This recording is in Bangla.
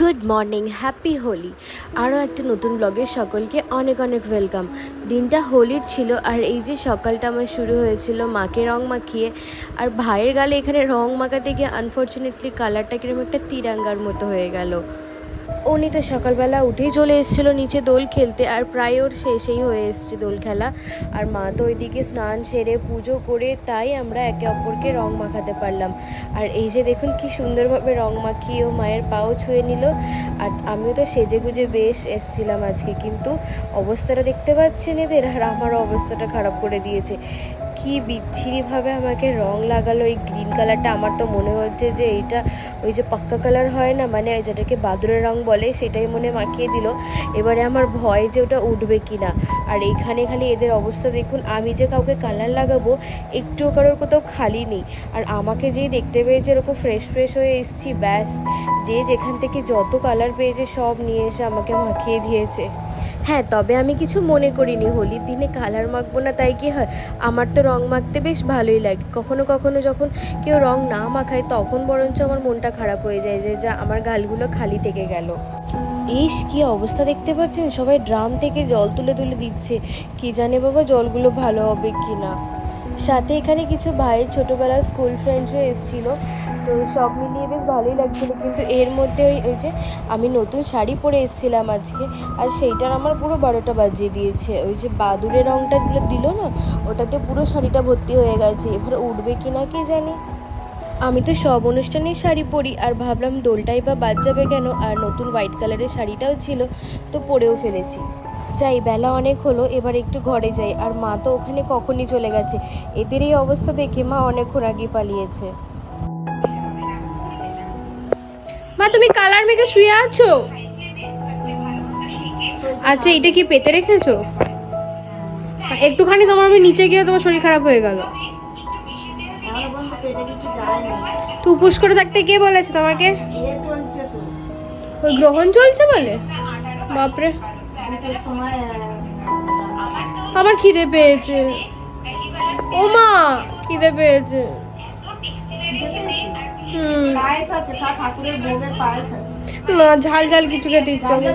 Good morning, happy Holi. আরও একটা নতুন ব্লগে সকলকে অনেক অনেক ওয়েলকাম। দিনটা হোলির ছিল আর এই যে সকালটা আমার শুরু হয়েছিল মাকে রং মাখিয়ে। আর ভাইয়ের গালে এখানে রং মাখাতে গিয়ে আনফর্চুনেটলি কালারটা কিরকম একটা তিরাঙ্গার মতো হয়ে গেল। উনি তো সকালবেলা উঠেই চলে এসেছিলো নিচে দোল খেলতে, আর প্রায় ওর শেষেই হয়ে এসছে দোল খেলা। আর মা তো ওইদিকে স্নান সেরে পুজো করে, তাই আমরা একে অপরকে রং মাখাতে পারলাম। আর এই যে দেখুন কি সুন্দরভাবে রং মাখিয়ে ও মায়ের পাও ছুঁয়ে নিল। আর আমিও তো সেজে গুজে বেশ এসছিলাম আজকে, কিন্তু অবস্থাটা দেখতে পাচ্ছেন এদের, আর আমারও অবস্থাটা খারাপ করে দিয়েছে। কি বিচ্ছিরিভাবে আমাকে রং লাগালো এই গ্রিন কালারটা। আমার তো মনে হচ্ছে যে এইটা ওই যে পাক্কা কালার হয় না, মানে যেটাকে বাদুড়ের রং বলে, সেটাই মনে মাখিয়ে দিল। এবারে আমার ভয় যে ওটা উঠবে কি না। আর এইখানে খালি এদের অবস্থা দেখুন, আমি যে কাউকে কালার লাগাবো একটুও কারোর কোথাও খালি নেই। আর আমাকে যেই দেখতে পেয়েছে এরকম ফ্রেশ ফ্রেশ হয়ে এসছি, ব্যাস যে যেখান থেকে যত কালার পেয়েছে সব নিয়ে এসে আমাকে মাখিয়ে দিয়েছে। হ্যাঁ, তবে আমি কিছু মনে করিনি, হোলির দিনে কালার মাখবো না তাই কি হয়। আমার তো রং মাখতে বেশ ভালোই লাগে। কখনো কখনো যখন কেউ রং না মাখায় তখন বরঞ্চ আমার মনটা খারাপ হয়ে যায় যে যা আমার গালগুলো খালি থেকে গেল। ইস, কি অবস্থা দেখতে পাচ্ছেন, সবাই ড্রাম থেকে জল তুলে তুলে দিচ্ছে। কি জানে বাবা জলগুলো ভালো হবে কি না। সাথে এখানে কিছু ভাইয়ের ছোটোবেলার স্কুল ফ্রেন্ডসও এসেছিলো, তো সব মিলিয়ে বেশ ভালোই লাগছিলো। কিন্তু এর মধ্যে ওই যে আমি নতুন শাড়ি পরে এসেছিলাম আজকে, আর সেইটার আমার পুরো 12টা বাজিয়ে দিয়েছে। ওই যে বাদুড়ের রঙটা দিল না, ওটাতে পুরো শাড়িটা ভর্তি হয়ে গেছে। এবার উঠবে কি না কে জানে। আমি তো সব অনুষ্ঠানেই শাড়ি পরি, আর ভাবলাম দোলটাই বা বাদ যাবে কেন। আর নতুন হোয়াইট কালারের শাড়িটাও ছিল, তো পরেও ফেলেছি। যাই, বেলা অনেক হলো, এবার একটু ঘরে যাই। আর মা তো ওখানে কখনই চলে গেছে। এদের এই অবস্থা দেখে মা অনেকক্ষণ আগে পালিয়েছে। মা, তুমি কালার মেখে শুয়ে আছো? আচ্ছা, এটা কি পেতে রেখেছো? একটুখানি তোমার আমি নিচে গিয়ে তোমার শরীর খারাপ হয়ে গেল। তো উপোস করে থাকতে কে বলেছে তোমাকে? ওই গ্রহণ চলছে বলে? বাপরে, আমার খিদে পেয়েছে। ও মা, খিদে পেয়েছে। না, ঝাল ঝাল কিছু খেতে ইচ্ছে হবে।